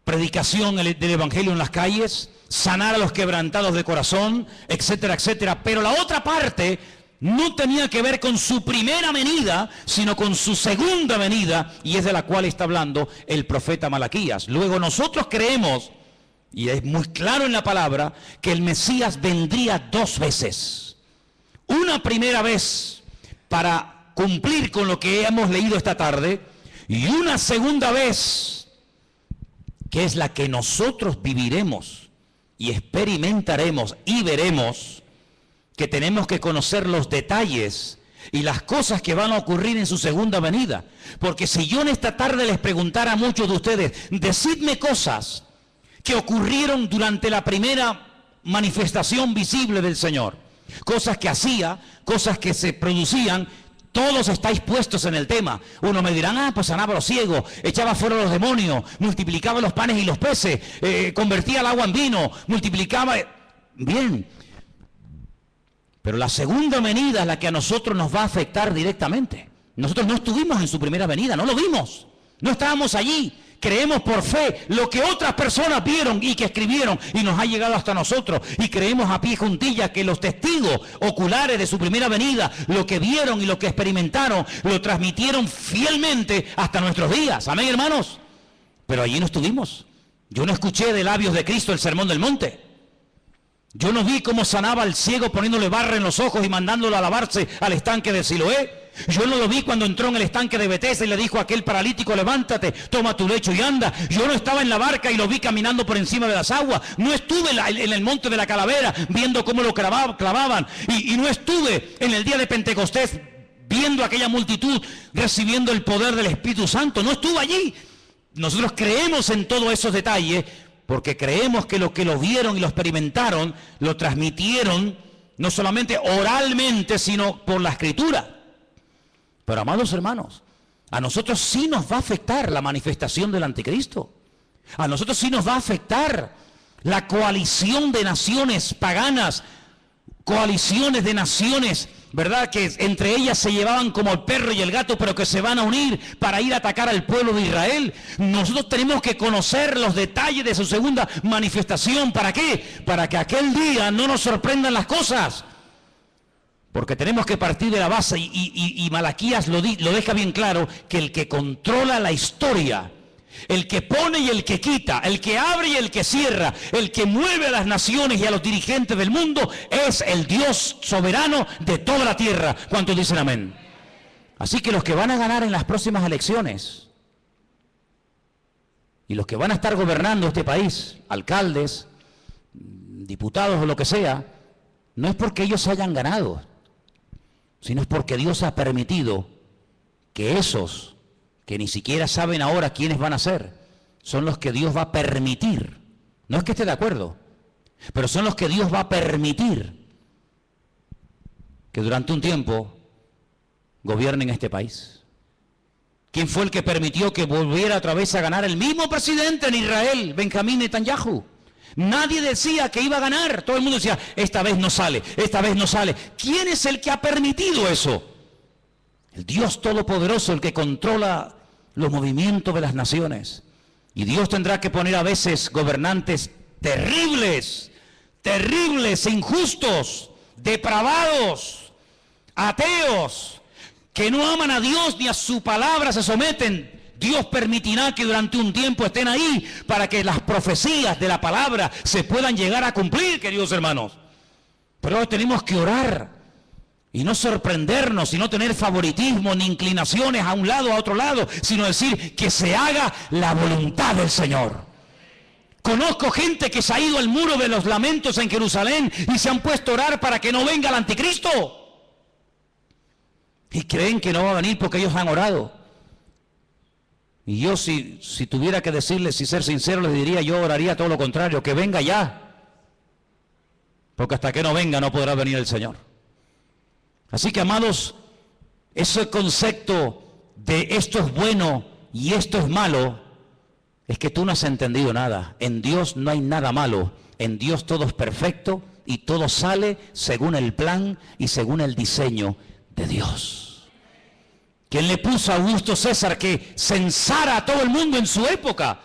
predicación del evangelio en las calles, sanar a los quebrantados de corazón, etcétera, etcétera. Pero la otra parte no tenía que ver con su primera venida, sino con su segunda venida, y es de la cual está hablando el profeta Malaquías. Luego nosotros creemos, y es muy claro en la palabra, que el Mesías vendría 2 veces. Una primera vez para cumplir con lo que hemos leído esta tarde, y una segunda vez, que es la que nosotros viviremos y experimentaremos y veremos, que tenemos que conocer los detalles y las cosas que van a ocurrir en su segunda venida. Porque si yo en esta tarde les preguntara a muchos de ustedes, decidme cosas que ocurrieron durante la primera manifestación visible del Señor, cosas que hacía, cosas que se producían, todos estáis puestos en el tema. Uno me dirán, pues sanaba a los ciegos, echaba fuera a los demonios, multiplicaba los panes y los peces, convertía el agua en vino, multiplicaba... Bien, pero la segunda venida es la que a nosotros nos va a afectar directamente. Nosotros no estuvimos en su primera venida, no lo vimos, no estábamos allí. Creemos por fe lo que otras personas vieron y que escribieron y nos ha llegado hasta nosotros. Y creemos a pie juntilla que los testigos oculares de su primera venida, lo que vieron y lo que experimentaron, lo transmitieron fielmente hasta nuestros días. Amén, hermanos. Pero allí no estuvimos. Yo no escuché de labios de Cristo el sermón del monte. Yo no vi cómo sanaba al ciego poniéndole barra en los ojos y mandándolo a lavarse al estanque de Siloé. Yo no lo vi cuando entró en el estanque de Betesda y le dijo a aquel paralítico, levántate, toma tu lecho y anda. Yo no estaba en la barca y lo vi caminando por encima de las aguas. No estuve en el monte de la Calavera viendo cómo lo clavaban. Y no estuve en el día de Pentecostés viendo a aquella multitud recibiendo el poder del Espíritu Santo. No estuve allí. Nosotros creemos en todos esos detalles porque creemos que los que lo vieron y lo experimentaron, lo transmitieron no solamente oralmente, sino por la Escritura. Pero amados hermanos, a nosotros sí nos va a afectar la manifestación del anticristo. A nosotros sí nos va a afectar la coalición de naciones paganas, coaliciones de naciones, ¿verdad? Que entre ellas se llevaban como el perro y el gato, pero que se van a unir para ir a atacar al pueblo de Israel. Nosotros tenemos que conocer los detalles de su segunda manifestación. ¿Para qué? Para que aquel día no nos sorprendan las cosas. Porque tenemos que partir de la base, y Malaquías lo deja bien claro, que el que controla la historia, el que pone y el que quita, el que abre y el que cierra, el que mueve a las naciones y a los dirigentes del mundo, es el Dios soberano de toda la tierra. ¿Cuántos dicen amén? Así que los que van a ganar en las próximas elecciones, y los que van a estar gobernando este país, alcaldes, diputados o lo que sea, no es porque ellos hayan ganado, sino es porque Dios ha permitido que esos que ni siquiera saben ahora quiénes van a ser, son los que Dios va a permitir. No es que esté de acuerdo, pero son los que Dios va a permitir que durante un tiempo gobiernen este país. ¿Quién fue el que permitió que volviera otra vez a ganar el mismo presidente en Israel, Benjamín Netanyahu? Nadie decía que iba a ganar. Todo el mundo decía, esta vez no sale, esta vez no sale. ¿Quién es el que ha permitido eso? El Dios Todopoderoso, el que controla los movimientos de las naciones. Y Dios tendrá que poner a veces gobernantes terribles, terribles, injustos, depravados, ateos, que no aman a Dios ni a su palabra se someten. Dios permitirá que durante un tiempo estén ahí para que las profecías de la palabra se puedan llegar a cumplir, queridos hermanos. Pero ahora tenemos que orar y no sorprendernos y no tener favoritismo ni inclinaciones a un lado o a otro lado, sino decir que se haga la voluntad del Señor. Conozco gente que se ha ido al muro de los lamentos en Jerusalén y se han puesto a orar para que no venga el anticristo. Y creen que no va a venir porque ellos han orado. Y yo si tuviera que decirles, si ser sincero, les diría, yo oraría todo lo contrario, que venga ya. Porque hasta que no venga no podrá venir el Señor. Así que, amados, ese concepto de esto es bueno y esto es malo, es que tú no has entendido nada. En Dios no hay nada malo. En Dios todo es perfecto y todo sale según el plan y según el diseño de Dios. ¿Quién le puso a Augusto César que censara a todo el mundo en su época?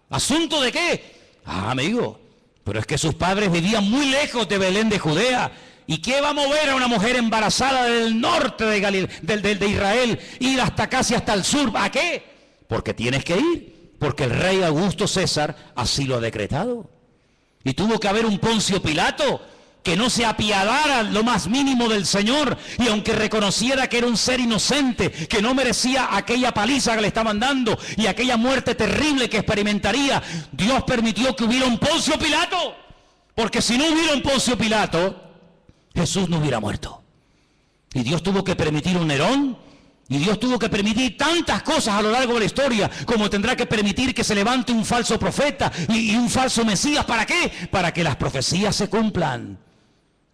¿Asunto de qué? Amigo, pero es que sus padres vivían muy lejos de Belén de Judea ¿Y qué va a mover a una mujer embarazada del norte de Israel ir hasta casi hasta el sur? ¿A qué? Porque tienes que ir, porque el rey Augusto César así lo ha decretado. Y tuvo que haber un Poncio Pilato que no se apiadara lo más mínimo del Señor, y aunque reconociera que era un ser inocente, que no merecía aquella paliza que le estaban dando y aquella muerte terrible que experimentaría, Dios permitió que hubiera un Poncio Pilato, porque si no hubiera un Poncio Pilato, Jesús no hubiera muerto. Y Dios tuvo que permitir un Nerón, y Dios tuvo que permitir tantas cosas a lo largo de la historia, como tendrá que permitir que se levante un falso profeta y un falso Mesías. ¿Para qué? Para que las profecías se cumplan.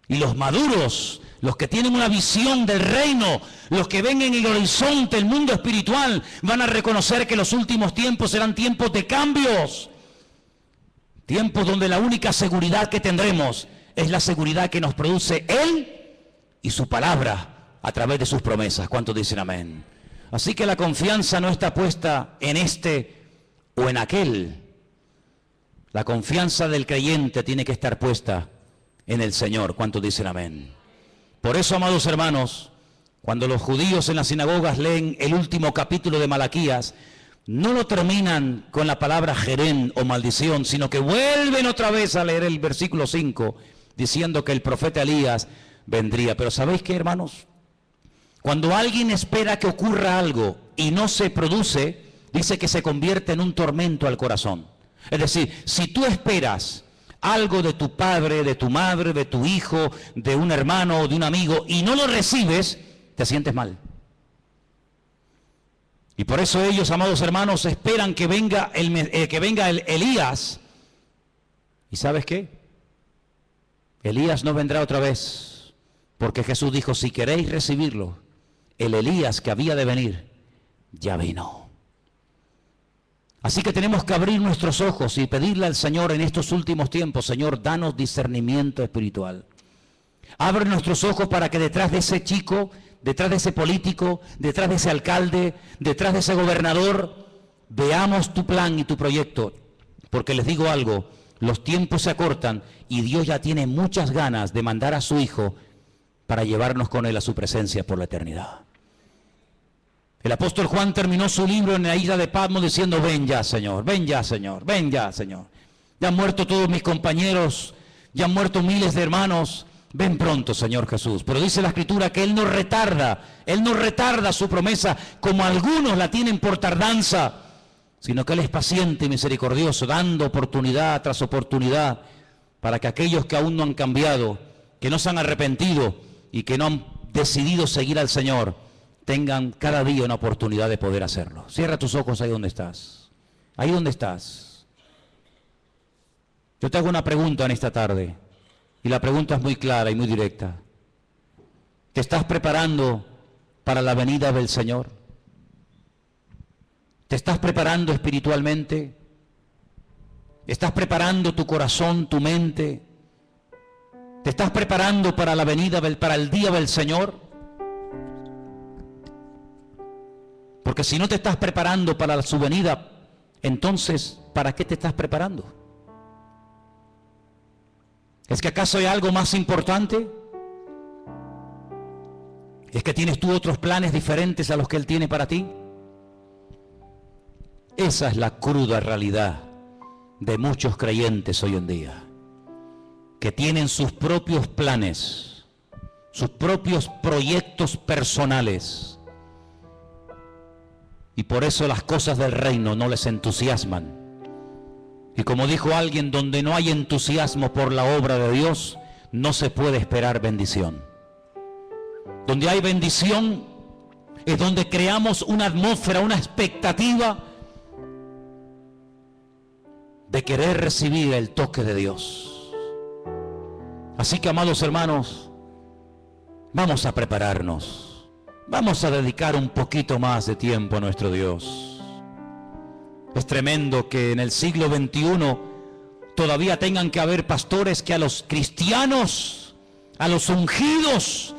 Y los maduros, los que tienen una visión del reino, los que ven en el horizonte el mundo espiritual, van a reconocer que los últimos tiempos serán tiempos de cambios. Tiempos donde la única seguridad que tendremos es la seguridad que nos produce Él y su palabra a través de sus promesas. ¿Cuántos dicen amén? Así que la confianza no está puesta en este o en aquel. La confianza del creyente tiene que estar puesta en el Señor. ¿Cuántos dicen amén? Por eso, amados hermanos, cuando los judíos en las sinagogas leen el último capítulo de Malaquías, no lo terminan con la palabra jerén o maldición, sino que vuelven otra vez a leer el versículo 5, diciendo que el profeta Elías vendría. Pero ¿sabéis qué, hermanos? Cuando alguien espera que ocurra algo y no se produce, dice que se convierte en un tormento al corazón. Es decir, si tú esperas algo de tu padre, de tu madre, de tu hijo, de un hermano o de un amigo, y no lo recibes, te sientes mal. Y por eso ellos, amados hermanos, esperan que venga el Elías. ¿Y sabes qué? Elías no vendrá otra vez, porque Jesús dijo, si queréis recibirlo, el Elías que había de venir, ya vino. Así que tenemos que abrir nuestros ojos y pedirle al Señor en estos últimos tiempos, Señor, danos discernimiento espiritual. Abre nuestros ojos para que detrás de ese chico, detrás de ese político, detrás de ese alcalde, detrás de ese gobernador, veamos tu plan y tu proyecto. Porque les digo algo, los tiempos se acortan y Dios ya tiene muchas ganas de mandar a su Hijo para llevarnos con Él a su presencia por la eternidad. El apóstol Juan terminó su libro en la isla de Patmos diciendo, ven ya, Señor, ven ya, Señor, ven ya, Señor. Ya han muerto todos mis compañeros, ya han muerto miles de hermanos, ven pronto, Señor Jesús. Pero dice la Escritura que Él no retarda su promesa como algunos la tienen por tardanza, sino que Él es paciente y misericordioso, dando oportunidad tras oportunidad para que aquellos que aún no han cambiado, que no se han arrepentido y que no han decidido seguir al Señor, tengan cada día una oportunidad de poder hacerlo. Cierra tus ojos ahí donde estás. Ahí donde estás. Yo te hago una pregunta en esta tarde. Y la pregunta es muy clara y muy directa. ¿Te estás preparando para la venida del Señor? ¿Te estás preparando espiritualmente? ¿Estás preparando tu corazón, tu mente? ¿Te estás preparando para la venida, para el día del Señor? Porque si no te estás preparando para su venida, entonces, ¿para qué te estás preparando? ¿Es que acaso hay algo más importante? ¿Es que tienes tú otros planes diferentes a los que Él tiene para ti? Esa es la cruda realidad de muchos creyentes hoy en día, que tienen sus propios planes, sus propios proyectos personales, y por eso las cosas del reino no les entusiasman. Y como dijo alguien, donde no hay entusiasmo por la obra de Dios, no se puede esperar bendición. Donde hay bendición es donde creamos una atmósfera, una expectativa de querer recibir el toque de Dios. Así que, amados hermanos, vamos a prepararnos. Vamos a dedicar un poquito más de tiempo a nuestro Dios. Es tremendo que en el siglo XXI todavía tengan que haber pastores que a los cristianos, a los ungidos,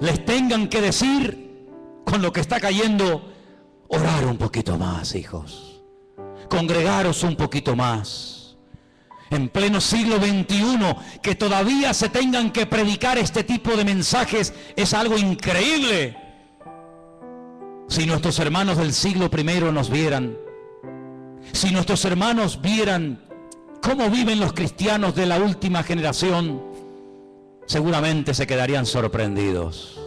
les tengan que decir, con lo que está cayendo, orar un poquito más, hijos. Congregaros un poquito más. En pleno siglo XXI, que todavía se tengan que predicar este tipo de mensajes es algo increíble. Si nuestros hermanos del siglo I nos vieran, si nuestros hermanos vieran cómo viven los cristianos de la última generación, seguramente se quedarían sorprendidos.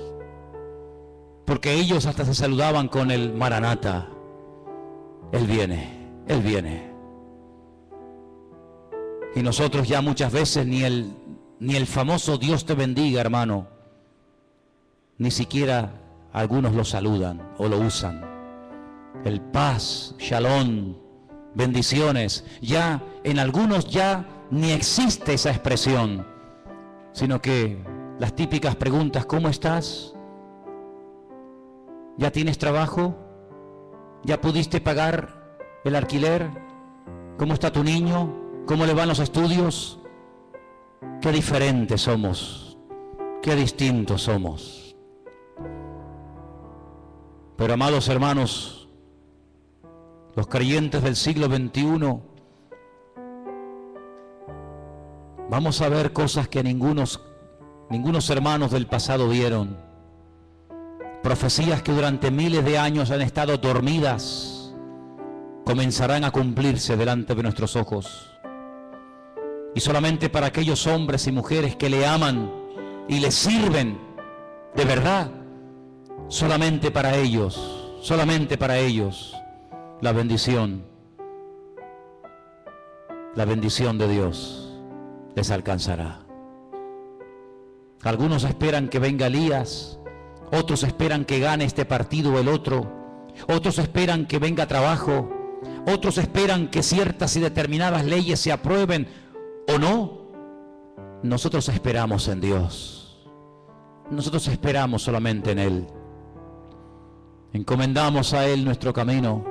Porque ellos hasta se saludaban con el Maranata. Él viene, Él viene. Y nosotros ya muchas veces ni el famoso Dios te bendiga, hermano, ni siquiera algunos lo saludan o lo usan. El paz, shalom, bendiciones, ya en algunos ya ni existe esa expresión, sino que las típicas preguntas: ¿cómo estás? ¿Ya tienes trabajo? ¿Ya pudiste pagar el alquiler? ¿Cómo está tu niño? ¿Cómo le van los estudios? Qué diferentes somos, qué distintos somos. Pero amados hermanos, los creyentes del siglo XXI, vamos a ver cosas que ningunos hermanos del pasado vieron. Profecías que durante miles de años han estado dormidas, comenzarán a cumplirse delante de nuestros ojos. Y solamente para aquellos hombres y mujeres que le aman y le sirven de verdad, solamente para ellos, la bendición de Dios les alcanzará. Algunos esperan que venga Elías, otros esperan que gane este partido o el otro, otros esperan que venga trabajo, otros esperan que ciertas y determinadas leyes se aprueben o no. Nosotros esperamos en Dios, nosotros esperamos solamente en Él. Encomendamos a Él nuestro camino,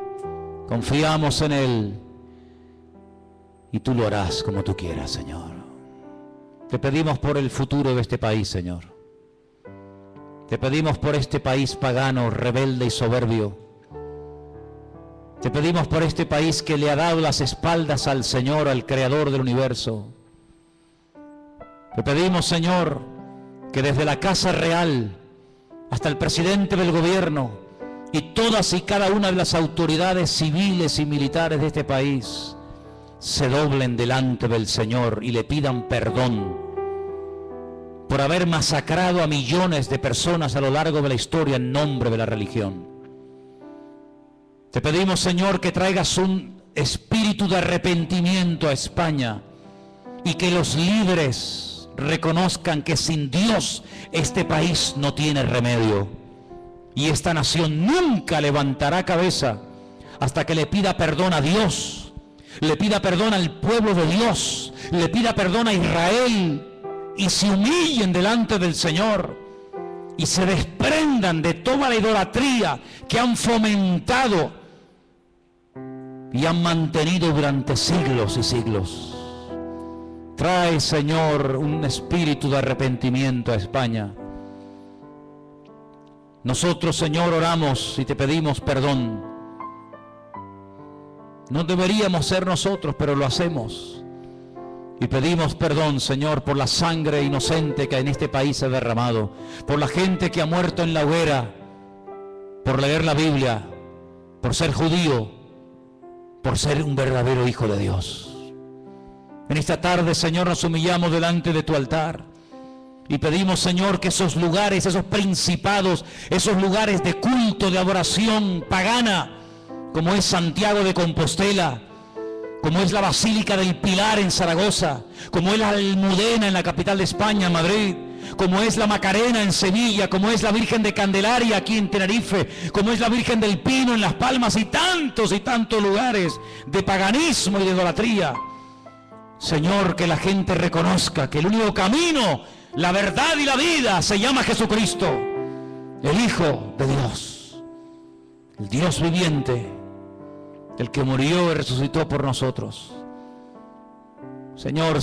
confiamos en Él, y tú lo harás como tú quieras, Señor. Te pedimos por el futuro de este país, Señor. Te pedimos por este país pagano, rebelde y soberbio. Te pedimos por este país que le ha dado las espaldas al Señor, al Creador del universo. Te pedimos, Señor, que desde la Casa Real hasta el presidente del gobierno y todas y cada una de las autoridades civiles y militares de este país se doblen delante del Señor y le pidan perdón por haber masacrado a millones de personas a lo largo de la historia en nombre de la religión. Te pedimos, Señor, que traigas un espíritu de arrepentimiento a España y que los líderes reconozcan que sin Dios este país no tiene remedio y esta nación nunca levantará cabeza hasta que le pida perdón a Dios, le pida perdón al pueblo de Dios, le pida perdón a Israel y se humillen delante del Señor y se desprendan de toda la idolatría que han fomentado y han mantenido durante siglos y siglos. Trae, Señor, un espíritu de arrepentimiento a España. Nosotros, Señor, oramos y te pedimos perdón. No deberíamos ser nosotros, pero lo hacemos. Y pedimos perdón, Señor, por la sangre inocente que en este país se ha derramado, por la gente que ha muerto en la hoguera, por leer la Biblia, por ser judío, por ser un verdadero hijo de Dios. En esta tarde, Señor, nos humillamos delante de tu altar y pedimos, Señor, que esos lugares, esos principados, esos lugares de culto, de adoración pagana, como es Santiago de Compostela, como es la Basílica del Pilar en Zaragoza, como es la Almudena en la capital de España, Madrid, como es la Macarena en Sevilla, como es la Virgen de Candelaria aquí en Tenerife, como es la Virgen del Pino en Las Palmas y tantos lugares de paganismo y de idolatría. Señor, que la gente reconozca que el único camino, la verdad y la vida se llama Jesucristo, el Hijo de Dios, el Dios viviente, el que murió y resucitó por nosotros. Señor,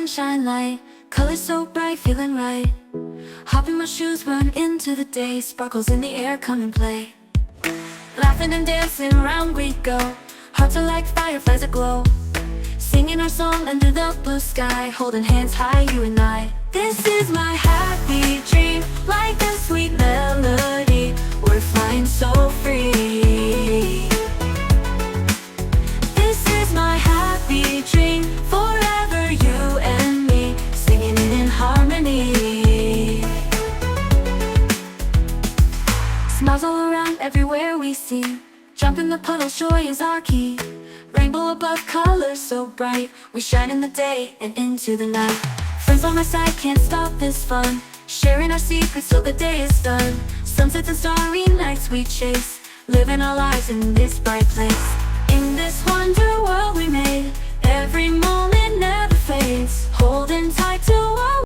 sunshine light, colors so bright, feeling right. Hop in my shoes, run into the day, sparkles in the air, come and play. Laughing and dancing around we go, hearts are like fireflies aglow. Singing our song under the blue sky, holding hands high, you and I. This is my happy dream, like a sweet melody. We're flying so free. This is my happy dream, forever you and me, singing it in harmony. Smiles all around, everywhere we see. Jump in the puddle, joy is our key. Rainbow above, colors so bright. We shine in the day and into the night. Friends on my side, can't stop this fun. Sharing our secrets till the day is done. Sunsets and starry nights we chase, living our lives in this bright place. In this wonder world